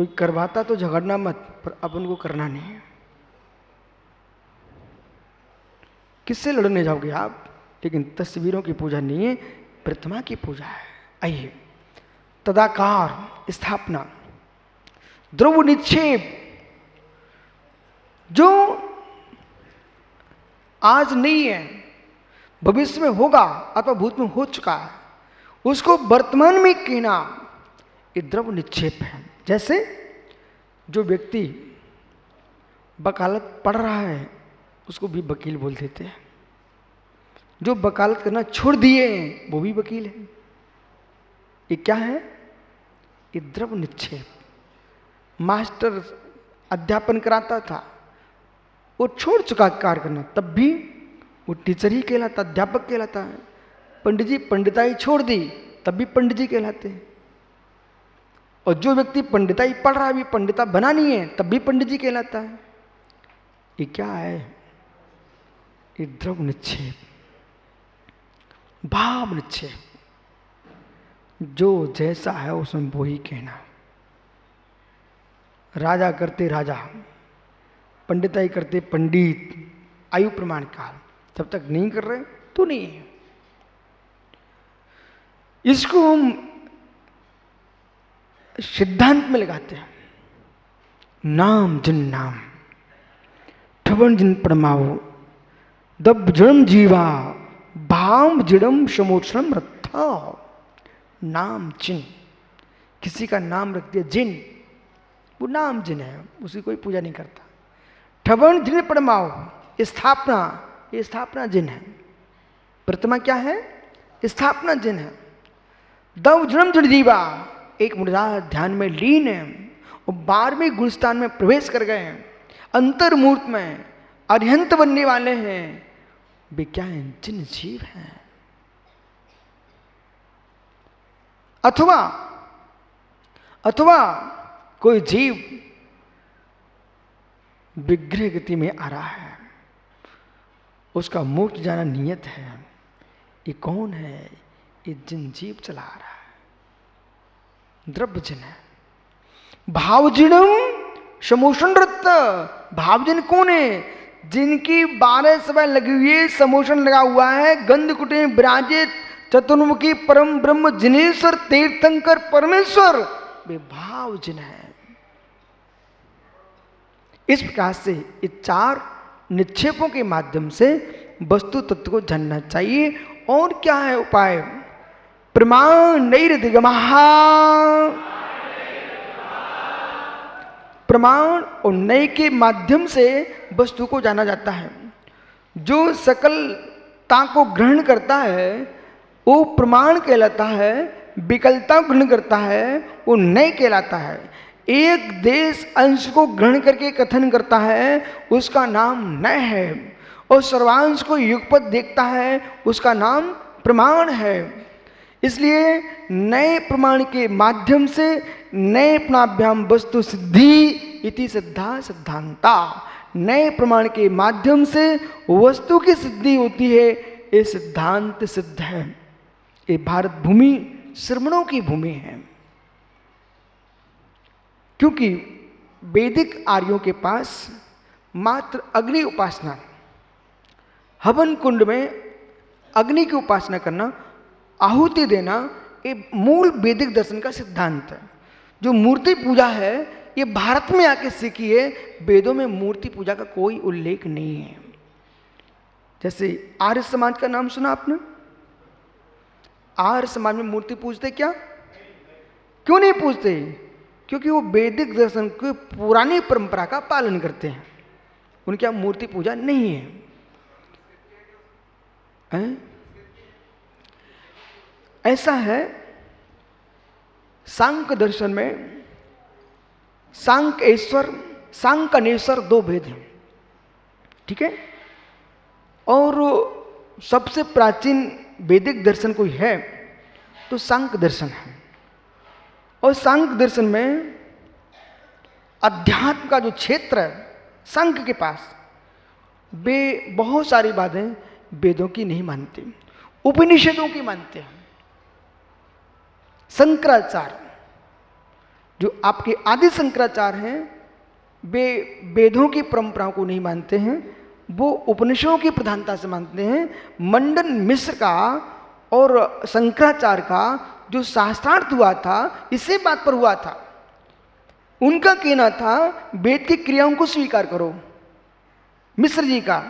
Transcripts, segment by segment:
कोई करवाता तो झगड़ना मत, पर अपन को करना नहीं है। किससे लड़ने जाओगे आप? लेकिन तस्वीरों की पूजा नहीं है, प्रतिमा की पूजा है। आइए, तदाकार स्थापना, ध्रुव निक्षेप, जो आज नहीं है, भविष्य में होगा अथवा भूत में हो चुका है, उसको वर्तमान में कहना ये द्रव निक्षेप है। जैसे जो व्यक्ति वकालत पढ़ रहा है उसको भी वकील बोल देते हैं, जो वकालत करना छोड़ दिए हैं वो भी वकील है। ये क्या है? ये द्रव निक्षेप। मास्टर अध्यापन कराता था, वो छोड़ चुका कार्य करना, तब भी वो टीचर ही कहलाता, अध्यापक कहलाता है। पंडित जी पंडिताई छोड़ दी, तब भी पंडित जी कहलाते हैं। और जो व्यक्ति पंडिताई पढ़ रहा है, भी पंडिता बना नहीं है, तब भी पंडित जी कहलाता है। ये क्या है? ये द्रव निक्षेप, भाव निक्षेप। जो जैसा है उसमें वो ही कहना। राजा करते राजा, पंडिताई करते पंडित, आयु प्रमाण काल, जब तक नहीं कर रहे तो नहीं है। इसको हम सिद्धांत में लगाते हैं। नाम जिन नाम, ठवन जिन परमाओ, दब जड़म जीवा, भाम जिड़म समोत्सम रथा। नाम जिन, किसी का नाम रख दिया जिन, वो नाम जिन है, उसकी कोई पूजा नहीं करता। ठवन जिन परमाओ, स्थापना, ये स्थापना जिन है। प्रतिमा क्या है? स्थापना जिन है। दव जन्म जड़ जीवा, एक मुद्रा ध्यान में लीन है और 12वें गुलस्तान में प्रवेश कर गए हैं, अंतर्मूर्त में अरिहंत बनने वाले हैं। वे क्या हैं? जिन जीव हैं। अथवा कोई जीव विग्रह गति में आ रहा है, उसका मोक्ष जाना नियत है। ये कौन है? ये जिन जीव चला आ रहा है, द्रव्य जिन है। भावजिणम समोषण रत्त, भावजिन कौन है? जिनकी 12 सवाएं लगी हुई है, समोषण लगा हुआ है, गंध कुटे विराजित चतुर्मुखी परम ब्रह्म जिनेश्वर तीर्थंकर परमेश्वर, वे भाव जिन है। इस प्रकार से ये 4 निक्षेपों के माध्यम से वस्तु तत्व को जानना चाहिए। और क्या है उपाय? प्रमाण नैरदिगमहा, प्रमाण और नय के माध्यम से वस्तु को जाना जाता है। जो सकलता को ग्रहण करता है वो प्रमाण कहलाता है, विकलता को ग्रहण करता है वो नय कहलाता है। एक देश अंश को ग्रहण करके कथन करता है उसका नाम नय है, और सर्वांश को युगपत देखता है उसका नाम प्रमाण है। इसलिए नए प्रमाण के माध्यम से नए प्रणाभ्याम वस्तु सिद्धि इति सिद्धा सिद्धांता, नए प्रमाण के माध्यम से वस्तु की सिद्धि होती है, ये सिद्धांत सिद्ध है। ये भारत भूमि श्रमणों की भूमि है, क्योंकि वैदिक आर्यों के पास मात्र अग्नि उपासना, हवन कुंड में अग्नि की उपासना करना, आहुति देना, ये मूल वैदिक दर्शन का सिद्धांत है। जो मूर्ति पूजा है ये भारत में आके सीखी है, वेदों में मूर्ति पूजा का कोई उल्लेख नहीं है। जैसे आर्य समाज का नाम सुना आपने? आर्य समाज में मूर्ति पूजते क्या? क्यों नहीं पूजते? क्योंकि वो वैदिक दर्शन की पुरानी परंपरा का पालन करते हैं, उनके यहाँ मूर्ति पूजा नहीं है। ऐसा है सांख्य दर्शन में, सांख्येश्वर सांकनेश्वर 2 भेद हैं, ठीक है। और सबसे प्राचीन वैदिक दर्शन कोई है तो सांख्य दर्शन है। और सांख्य दर्शन में अध्यात्म का जो क्षेत्र है सांख्य के पास, वे बहुत सारी बातें वेदों की नहीं मानते, उपनिषदों की मानते हैं। शंकराचार्य जो आपके आदि शंकराचार्य हैं वे वेदों की परंपराओं को नहीं मानते हैं, वो उपनिषदों की प्रधानता से मानते हैं। मंडन मिश्र का और शंकराचार्य का जो शास्त्रार्थ हुआ था इसी बात पर हुआ था। उनका कहना था वेद की क्रियाओं को स्वीकार करो, मिश्र जी का।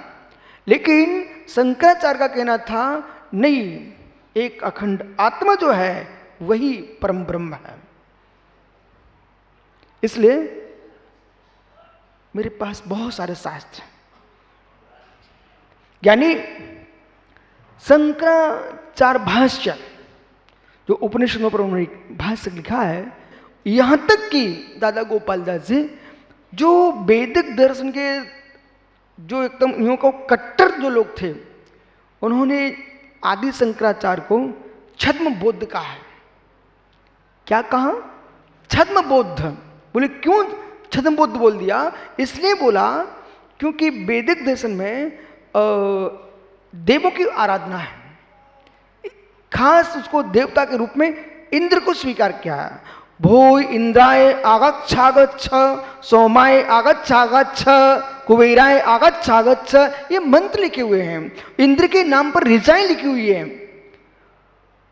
लेकिन शंकराचार्य का कहना था नहीं, एक अखंड आत्मा जो है वही परम ब्रह्म है। इसलिए मेरे पास बहुत सारे शास्त्र हैं, यानी शंकराचार्य भाष्य जो उपनिषदों पर उन्होंने भाष्य लिखा है, यहां तक कि दादा गोपाल दास जी जो वैदिक दर्शन के जो एकदम यूं को कट्टर जो लोग थे, उन्होंने आदि शंकराचार्य को छद्म बौद्ध कहा है। क्या कहा? छद्म बौद्ध। बोले क्यों छद्म बौद्ध बोल दिया? इसलिए बोला क्योंकि वैदिक दर्शन में देवों की आराधना है, खास उसको देवता के रूप में इंद्र को स्वीकार किया है। भो इंद्राय आगच्छागच्छ, सोमाय आगच्छागच्छ, कुबेराय आगच्छागच्छ, ये मंत्र लिखे हुए हैं, इंद्र के नाम पर ऋचाएं लिखी हुई है।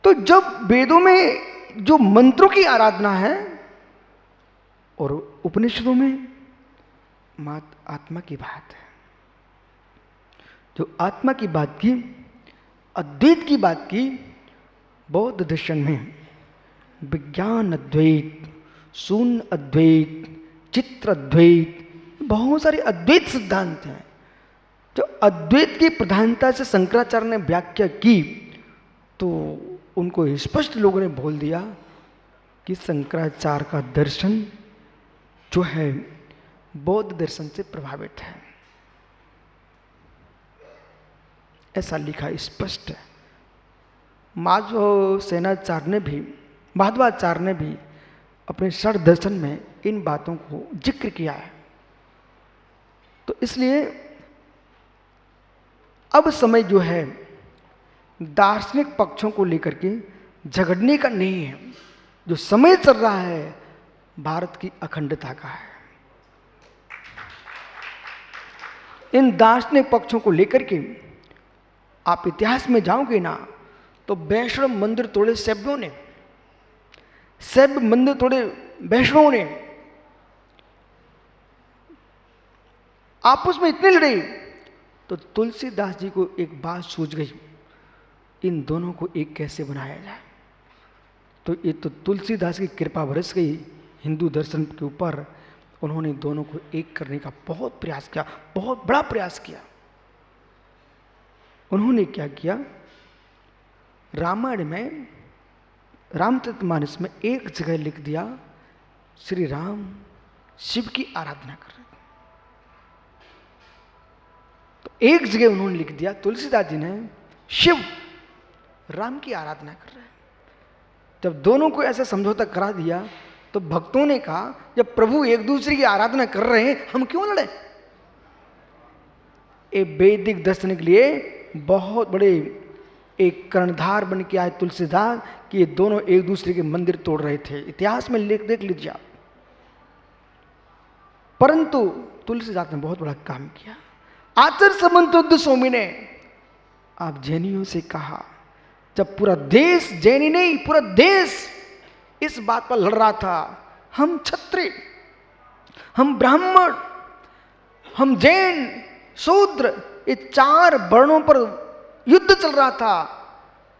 तो जब वेदों में जो मंत्रों की आराधना है और उपनिषदों में आत्मा की बात है, जो आत्मा की बात की, अद्वैत की बात की, बौद्ध दर्शन में विज्ञान अद्वैत, शून्य अद्वैत, चित्र अद्वैत, बहुत सारे अद्वैत सिद्धांत हैं। जो अद्वैत की प्रधानता से शंकराचार्य ने व्याख्या की तो उनको स्पष्ट लोगों ने बोल दिया कि शंकराचार्य का दर्शन जो है बौद्ध दर्शन से प्रभावित है। ऐसा लिखा स्पष्ट है। माधव सेनाचार्य ने भी, माधवाचार्य ने भी अपने षड दर्शन में इन बातों को जिक्र किया है। तो इसलिए अब समय जो है दार्शनिक पक्षों को लेकर के झगड़ने का नहीं है। जो समय चल रहा है भारत की अखंडता का है। इन दार्शनिक पक्षों को लेकर के आप इतिहास में जाओगे ना तो वैष्णव मंदिर तोड़े शैव्यों ने, शैव मंदिर तोड़े वैष्णवों ने, आपस में इतने लड़े तो तुलसीदास जी को एक बात सूझ गई, इन दोनों को एक कैसे बनाया जाए। तो ये तो तुलसीदास की कृपा बरस गई हिंदू दर्शन के ऊपर। उन्होंने दोनों को एक करने का बहुत प्रयास किया, बहुत बड़ा प्रयास किया। उन्होंने क्या किया, रामायण में, रामचरितमानस में एक जगह लिख दिया श्री राम शिव की आराधना कर रहे हैं। तो एक जगह उन्होंने लिख दिया, तुलसीदास जी ने, शिव राम की आराधना कर रहे हैं। जब दोनों को ऐसा समझौता करा दिया तो भक्तों ने कहा जब प्रभु एक दूसरे की आराधना कर रहे हैं हम क्यों लड़े। एक वैदिक दर्शन के लिए बहुत बड़े एक कर्णधार बन के आए तुलसीदास कि ये दोनों एक दूसरे के मंदिर तोड़ रहे थे। इतिहास में देख लीजिए आप। परंतु तुलसीदास ने बहुत बड़ा काम किया। आचार्य समंतोद्ध स्वामी ने आप जैनियों से कहा, जब पूरा देश, जैनी नहीं पूरा देश इस बात पर लड़ रहा था, हम क्षत्रिय, हम ब्राह्मण, हम जैन, शूद्र, ये चार वर्णों पर युद्ध चल रहा था,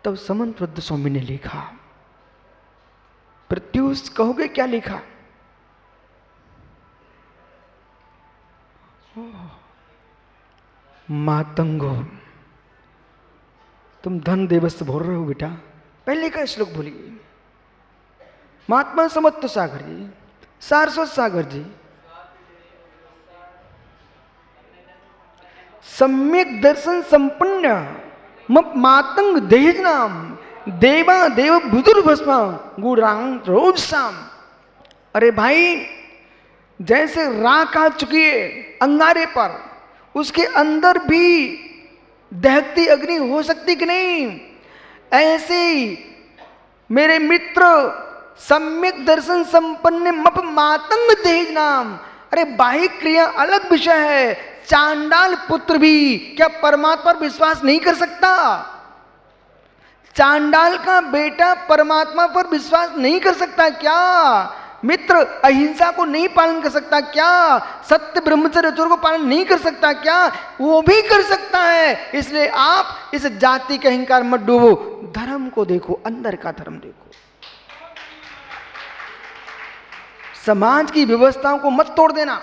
तब समंतोद्ध स्वामी ने लिखा। प्रत्युष कहोगे क्या लिखा? मातंगो, तुम धन देवस्त बोल रहे हो बेटा। पहले का श्लोक बोलिए। महात्मा समत्व सागर जी, सारस्वत सागर जी, सम्यक दर्शन संपन्न मातंग देहनाम देवा देव बुदुर्भस्मा गुणांग रोजसाम। अरे भाई, जैसे राख आ चुकी है अंगारे पर, उसके अंदर भी दहकती अग्नि हो सकती कि नहीं, ऐसे ही मेरे मित्र सम्यक दर्शन संपन्न मप मातंग तेज नाम। अरे बाह्य क्रिया अलग विषय है, चांडाल पुत्र भी क्या परमात्मा पर विश्वास नहीं कर सकता? चांडाल का बेटा परमात्मा पर विश्वास नहीं कर सकता क्या? मित्र अहिंसा को नहीं पालन कर सकता क्या? सत्य ब्रह्मचर्य चोर को पालन नहीं कर सकता क्या? वो भी कर सकता है। इसलिए आप इस जाति के अहंकार मत डूबो, धर्म को देखो, अंदर का धर्म देखो। समाज की व्यवस्थाओं को मत तोड़ देना,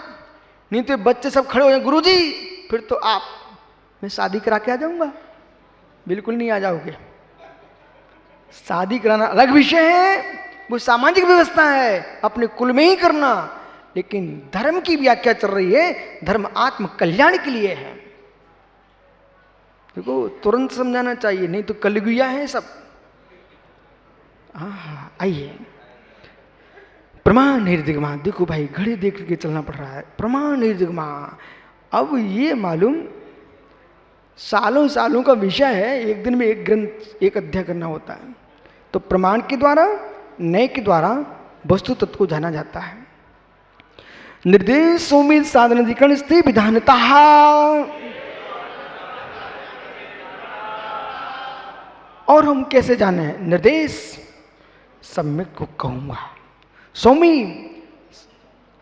नहीं तो बच्चे सब खड़े हो जाए, गुरुजी फिर तो आप मैं शादी करा के आ जाऊंगा। बिल्कुल नहीं आ जाओगे। शादी कराना अलग विषय है, वो सामाजिक व्यवस्था है, अपने कुल में ही करना। लेकिन धर्म की व्याख्या चल रही है, धर्म आत्म कल्याण के लिए है। देखो तुरंत समझाना चाहिए, नहीं तो कलयुगिया है सब। आइए, प्रमाण निर्दिगमा। देखो भाई घड़ी देख के चलना पड़ रहा है। प्रमाण निर्दिगमा, अब ये मालूम सालों सालों का विषय है, एक दिन में एक ग्रंथ एक अध्याय करना होता है। तो प्रमाण के द्वारा, न्याय के द्वारा वस्तु तत्व को जाना जाता है। निर्देश सोमित साधन अधिकरण स्थिति विधानता। और हम कैसे जाने? निर्देश सम्यक को कहूंगा। सौमी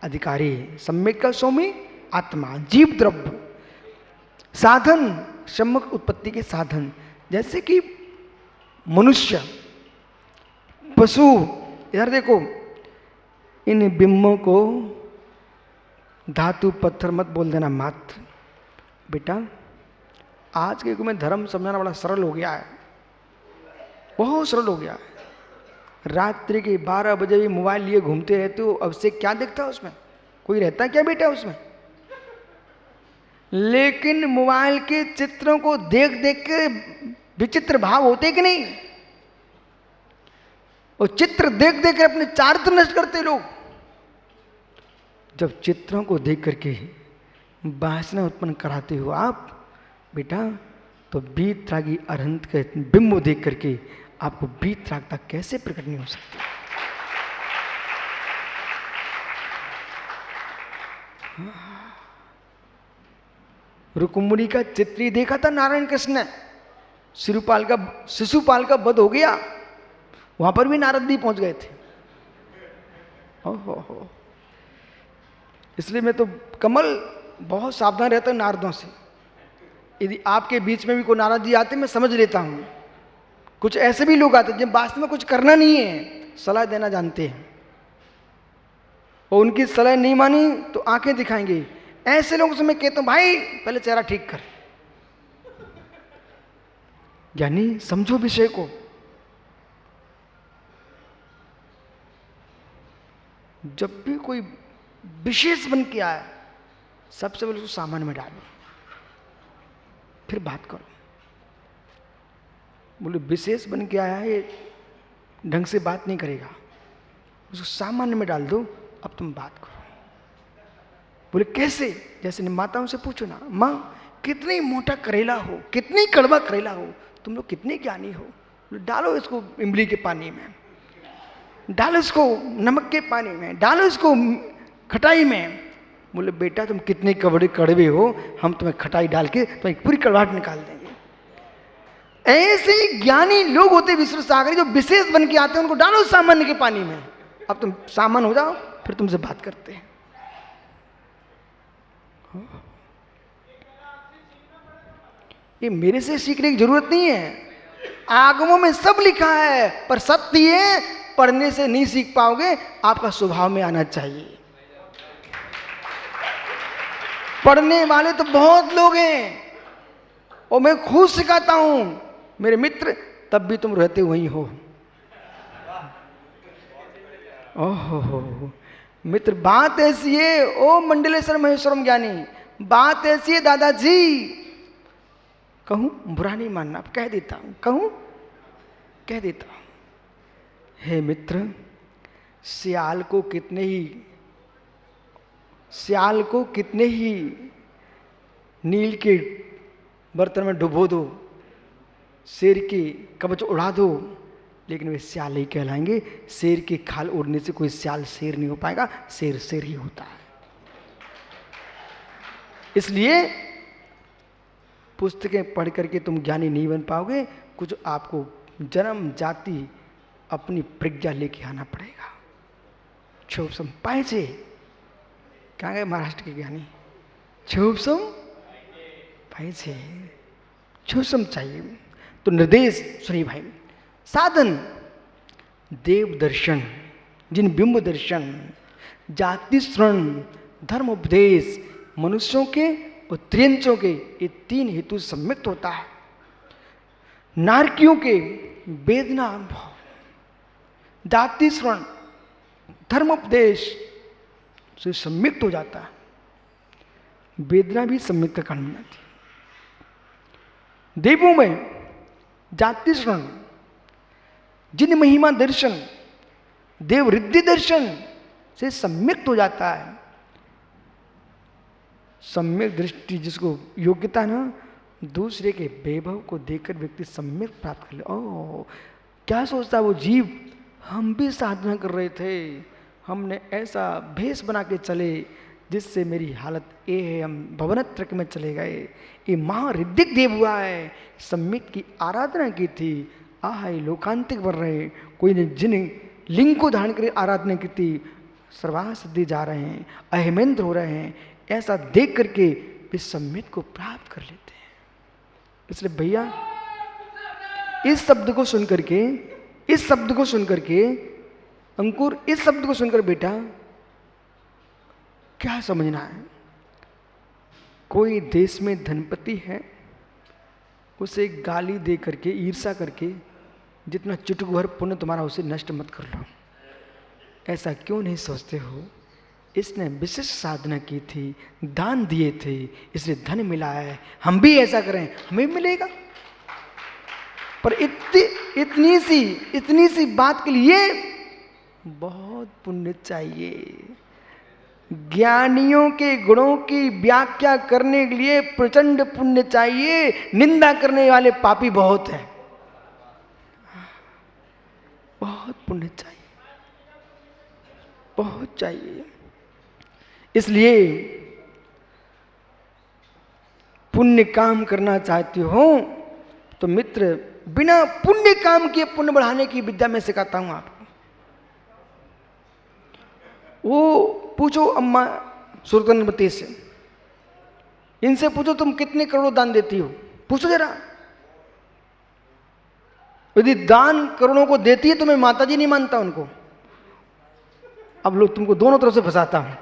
अधिकारी, सम्यक का सौमी आत्मा, जीव द्रव्य, साधन सम्यक उत्पत्ति के साधन, जैसे कि मनुष्य, पशु। इधर देखो, इन बिम्बों को धातु पत्थर मत बोल देना मत बेटा। आज के युग में धर्म समझाना बड़ा सरल हो गया है, बहुत सरल हो गया है। रात्रि के 12 बजे भी मोबाइल लिए घूमते रहते हो, अब से क्या दिखता है उसमें? कोई रहता है क्या बेटा उसमें? लेकिन मोबाइल के चित्रों को देख देख के विचित्र भाव होते कि नहीं? और चित्र देख देख कर अपने चारित्र नष्ट करते लोग। जब चित्रों को देख करके वासना उत्पन्न कराते हो आप बेटा, तो वीतरागी अरहंत के बिंब देख करके आपको वीतरागता कैसे प्रकट नहीं हो सकती? रुक्मिणी का चित्र ही देखा था नारायण कृष्ण ने। शिशुपाल का वध हो गया, वहां पर भी नारद जी पहुंच गए थे। ओहो, इसलिए मैं तो कमल बहुत सावधान रहता हूं नारदों से। यदि आपके बीच में भी कोई नारद जी आते मैं समझ लेता हूं। कुछ ऐसे भी लोग आते जिन वास्तव में कुछ करना नहीं है, सलाह देना जानते हैं, और उनकी सलाह नहीं मानी तो आंखें दिखाएंगे। ऐसे लोगों से मैं कहता हूं भाई पहले चेहरा ठीक कर, यानी समझो विषय को। जब भी कोई विशेष बन के आए, सबसे पहले उसको सामान्य में डालो, फिर बात करो। बोले विशेष बन के आया है, ढंग से बात नहीं करेगा, उसको सामान्य में डाल दो, अब तुम बात करो। बोले कैसे? जैसे माताओं से पूछो ना, माँ कितनी मोटा करेला हो, कितनी कड़वा करेला हो, तुम लोग कितने ज्ञानी हो, बोले डालो इसको इमली के पानी में, डालो इसको नमक के पानी में, डालो इसको खटाई में। बोले बेटा तुम कितने कड़वे हो, हम तुम्हें खटाई डाल के तुम्हें पूरी कड़वाहट निकाल देंगे। ऐसे ज्ञानी लोग होते विश्व सागरी, जो विशेष बन के आते हैं, उनको डालो सामान्य के पानी में। अब तुम सामान्य हो जाओ, फिर तुमसे बात करते हैं। ये मेरे से सीखने की जरूरत नहीं है, आगमों में सब लिखा है, पर सत्य ये पढ़ने से नहीं सीख पाओगे, आपका स्वभाव में आना चाहिए। पढ़ने वाले तो बहुत लोग हैं, और मैं खुद सिखाता हूं मेरे मित्र, तब भी तुम रहते वही हो। ओहो मित्र, बात ऐसी है ओ मंडलेश्वर महेश्वरम ज्ञानी, बात ऐसी है दादाजी, कहूं बुरा नहीं मानना, कह देता हूं, कहूं कह देता हूं। हे मित्र, सियाल को कितने ही नील के बर्तन में डुबो दो, शेर की कवच उड़ा दो, लेकिन वे सियाल ही कहलाएंगे। शेर की खाल उड़ने से कोई सियाल शेर नहीं हो पाएगा, शेर शेर ही होता है। इसलिए पुस्तकें पढ़ करके तुम ज्ञानी नहीं बन पाओगे, कुछ आपको जन्म जाति अपनी प्रज्ञा लेके आना पड़ेगा। छोपसम पाहिजे, कहाँ गए महाराष्ट्र के ज्ञानी? छोपसम पाहिजे, छोपसम चाहिए। तो निर्देश सुनिए भाई, साधन देव दर्शन, जिन बिंब दर्शन, जाति श्रण, धर्म उपदेश, मनुष्यों के और त्रियंचों के ये तीन हेतु सम्मिलित होता है। नारकियों के वेदना अनुभव, जाति श्रण, धर्म उपदेश से सम्मिलित हो जाता है। वेदना भी सम्मिलित का कारण बनाती है। देवों में जाति श्रण, जिन महिमा दर्शन, देव रिद्धि दर्शन से सम्मिलित हो जाता है। सम्यक दृष्टि जिसको योग्यता ना, दूसरे के वैभव को देखकर व्यक्ति सम्यक प्राप्त कर ले। ओह, क्या सोचता है वो जीव, हम भी साधना कर रहे थे, हमने ऐसा भेष बना के चले जिससे मेरी हालत ये है, हम भवनत्रक में चले गए, ये महारिद्धिक देव हुआ है, सम्यक की आराधना की थी, आह ये लोकांतिक बन रहे, कोई ने जिन लिंग को धारण कर आराधना की थी, सर्वाह सिद्धि जा रहे हैं, अहिमेंद्र हो रहे हैं, ऐसा देख करके वे सम्यक को प्राप्त कर लेते हैं। इसलिए भैया इस शब्द को सुनकर के, इस शब्द को सुनकर के अंकुर, इस शब्द को सुनकर बेटा क्या समझना है? कोई देश में धनपति है, उसे गाली दे करके, ईर्षा करके, जितना चुटकू भर पुण्य तुम्हारा उसे नष्ट मत कर लो। ऐसा क्यों नहीं सोचते हो? इसने विशिष्ट साधना की थी, दान दिए थे, इसलिए धन मिला है, हम भी ऐसा करें, हमें मिलेगा। पर इतनी सी बात के लिए बहुत पुण्य चाहिए। ज्ञानियों के गुणों की व्याख्या करने के लिए प्रचंड पुण्य चाहिए, निंदा करने वाले पापी बहुत हैं। बहुत पुण्य चाहिए, बहुत चाहिए। इसलिए पुण्य काम करना चाहते हो तो मित्र, बिना पुण्य काम किए पुण्य बढ़ाने की विद्या मैं सिखाता हूं आपको। वो पूछो अम्मा सुल्तानवती से, इनसे पूछो तुम कितने करोड़ दान देती हो, पूछो जरा। यदि दान करोड़ों को देती है तो मैं माताजी नहीं मानता उनको। अब लोग तुमको दोनों तरफ से फंसाता हूं।